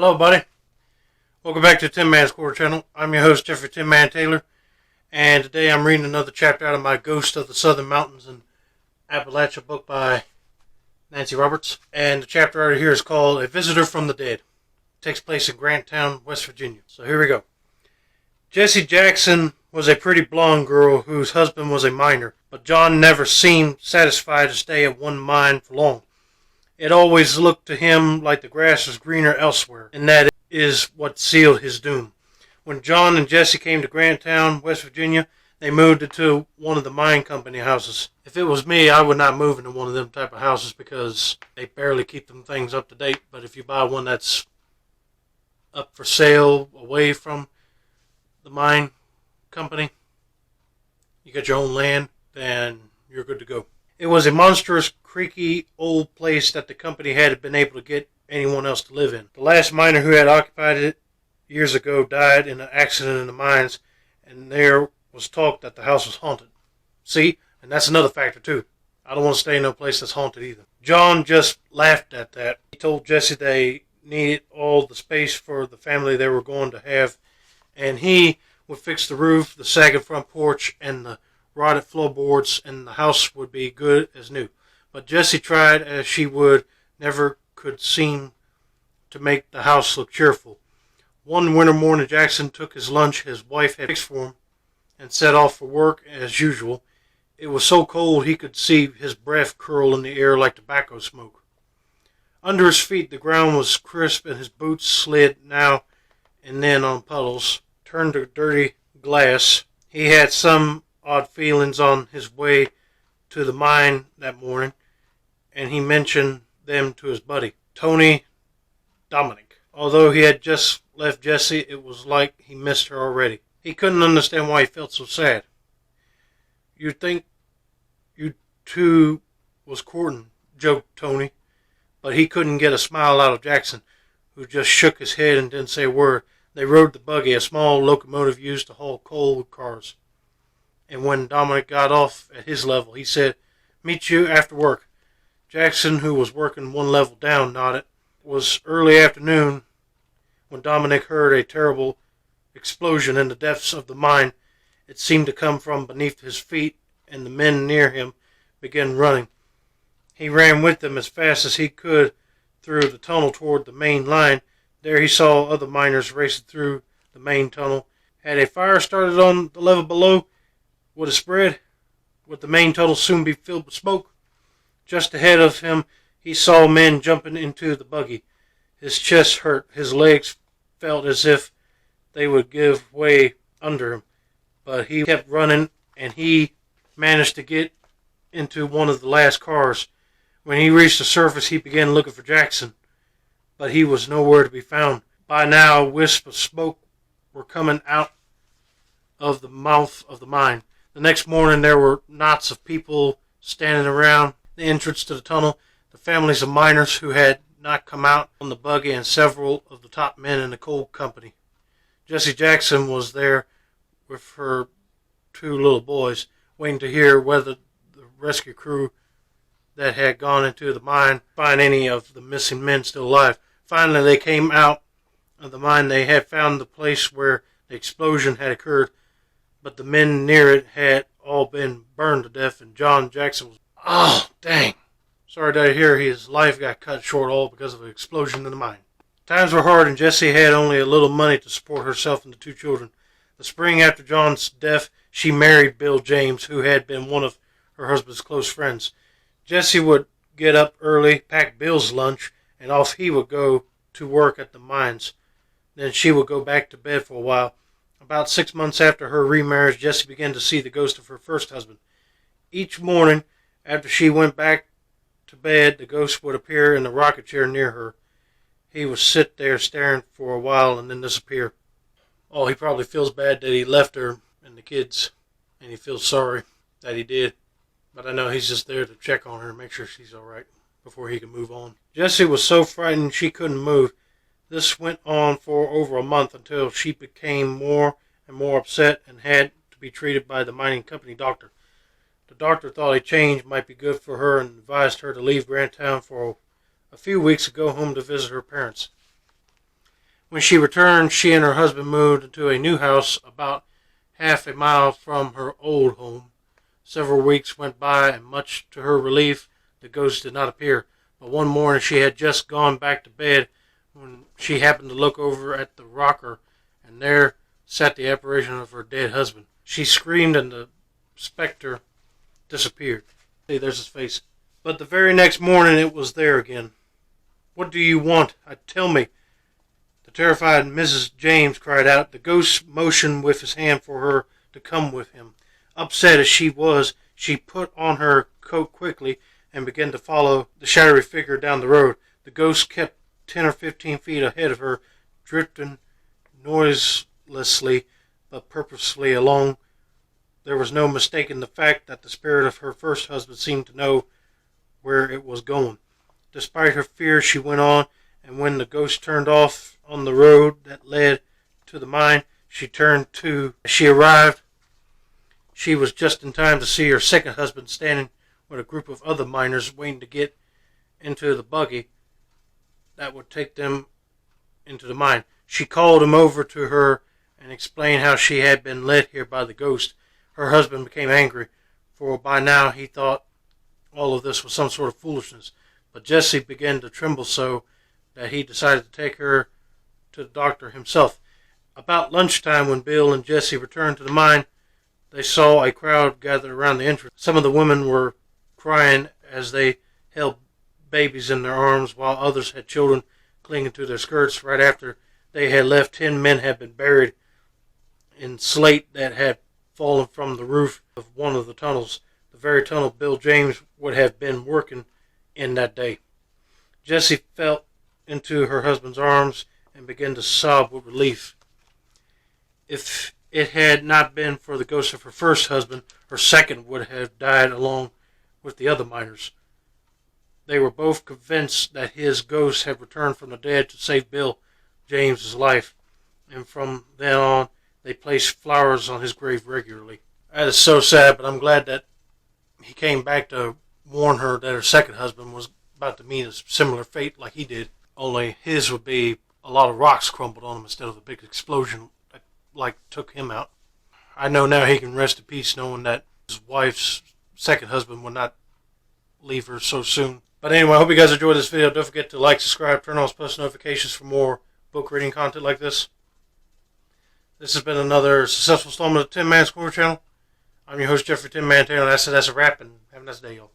Hello, buddy. Welcome back to Tin Man's Quarter Channel. I'm your host, Jeffrey Tin Man Taylor, and today I'm reading another chapter out of my Ghost of the Southern Mountains in Appalachia book by Nancy Roberts. And the chapter right here is called A Visitor from the Dead. It takes place in Granttown, West Virginia. So here we go. Jessie Jackson was a pretty blonde girl whose husband was a miner, but John never seemed satisfied to stay at one mine for long. It always looked to him like the grass was greener elsewhere, and that is what sealed his doom. When John and Jessie came to Granttown, West Virginia, they moved into one of the mine company houses. If it was me, I would not move into one of them type of houses because they barely keep them things up to date. But if you buy one that's up for sale away from the mine company, you got your own land, then you're good to go. It was a monstrous, creaky old place that the company hadn't been able to get anyone else to live in. The last miner who had occupied it years ago died in an accident in the mines, and there was talk that the house was haunted. See? And that's another factor, too. I don't want to stay in no place that's haunted either. John just laughed at that. He told Jessie they needed all the space for the family they were going to have, and he would fix the roof, the sagging front porch, and the rotted floorboards, and the house would be good as new. But Jessie tried as she would, never could seem to make the house look cheerful. One winter morning, Jackson took his lunch his wife had fixed for him and set off for work as usual. It was so cold he could see his breath curl in the air like tobacco smoke. Under his feet the ground was crisp and his boots slid now and then on puddles, turned to dirty glass. He had some odd feelings on his way to the mine that morning, and he mentioned them to his buddy, Tony Dominic. Although he had just left Jessie, it was like he missed her already. He couldn't understand why he felt so sad. You'd think you two was courting, joked Tony, but he couldn't get a smile out of Jackson, who just shook his head and didn't say a word. They rode the buggy, a small locomotive used to haul coal cars. And when Dominic got off at his level, he said, "Meet you after work." Jackson, who was working one level down, nodded. It was early afternoon when Dominic heard a terrible explosion in the depths of the mine. It seemed to come from beneath his feet, and the men near him began running. He ran with them as fast as he could through the tunnel toward the main line. There he saw other miners racing through the main tunnel. Had a fire started on the level below? Would it spread? Would the main tunnel soon be filled with smoke? Just ahead of him, he saw men jumping into the buggy. His chest hurt. His legs felt as if they would give way under him. But he kept running, and he managed to get into one of the last cars. When he reached the surface, he began looking for Jackson, but he was nowhere to be found. By now, wisps of smoke were coming out of the mouth of the mine. The next morning, there were knots of people standing around the entrance to the tunnel. The families of miners who had not come out on the buggy and several of the top men in the coal company. Jessie Jackson was there with her two little boys, waiting to hear whether the rescue crew that had gone into the mine find any of the missing men still alive. Finally, they came out of the mine. They had found the place where the explosion had occurred, but the men near it had all been burned to death, and John Jackson was, oh, dang. Sorry to hear his life got cut short all because of an explosion in the mine. Times were hard, and Jessie had only a little money to support herself and the two children. The spring after John's death, she married Bill James, who had been one of her husband's close friends. Jessie would get up early, pack Bill's lunch, and off he would go to work at the mines. Then she would go back to bed for a while. About 6 months after her remarriage, Jessie began to see the ghost of her first husband. Each morning, after she went back to bed, the ghost would appear in the rocket chair near her. He would sit there staring for a while and then disappear. Oh, he probably feels bad that he left her and the kids, and he feels sorry that he did. But I know he's just there to check on her and make sure she's all right before he can move on. Jessie was so frightened she couldn't move. This went on for over a month until she became more and more upset and had to be treated by the mining company doctor. The doctor thought a change might be good for her and advised her to leave Granttown for a few weeks to go home to visit her parents. When she returned, she and her husband moved into a new house about half a mile from her old home. Several weeks went by, and much to her relief, the ghost did not appear. But one morning she had just gone back to bed when she happened to look over at the rocker, and there sat the apparition of her dead husband. She screamed, and the specter disappeared. See, there's his face. But the very next morning it was there again. "What do you want? Tell me." The terrified Mrs. James cried out. The ghost motioned with his hand for her to come with him. Upset as she was, she put on her coat quickly and began to follow the shadowy figure down the road. The ghost kept 10 or 15 feet ahead of her, drifting noiselessly but purposefully along. There was no mistaking the fact that the spirit of her first husband seemed to know where it was going. Despite her fear, she went on, and when the ghost turned off on the road that led to the mine, she turned too. As she arrived, she was just in time to see her second husband standing with a group of other miners waiting to get into the buggy that would take them into the mine. She called him over to her and explained how she had been led here by the ghost. Her husband became angry, for by now he thought all of this was some sort of foolishness. But Jesse began to tremble so that he decided to take her to the doctor himself. About lunchtime, when Bill and Jesse returned to the mine, they saw a crowd gathered around the entrance. Some of the women were crying as they held babies in their arms, while others had children clinging to their skirts. Right after they had left, 10 men had been buried in slate that had fallen from the roof of one of the tunnels, the very tunnel Bill James would have been working in that day. Jessie fell into her husband's arms and began to sob with relief. If it had not been for the ghost of her first husband, her second would have died along with the other miners. They were both convinced that his ghost had returned from the dead to save Bill James's life, and from then on they placed flowers on his grave regularly. That is so sad, but I'm glad that he came back to warn her that her second husband was about to meet a similar fate like he did, only his would be a lot of rocks crumbled on him instead of a big explosion that took him out. I know now he can rest in peace knowing that his wife's second husband would not leave her so soon. But anyway, I hope you guys enjoyed this video. Don't forget to like, subscribe, turn on post notifications for more book reading content like this. This has been another successful installment of the Tin Man Score channel. I'm your host, Jeffrey Tin Man Taylor, and that's a wrap, and have a nice day, y'all.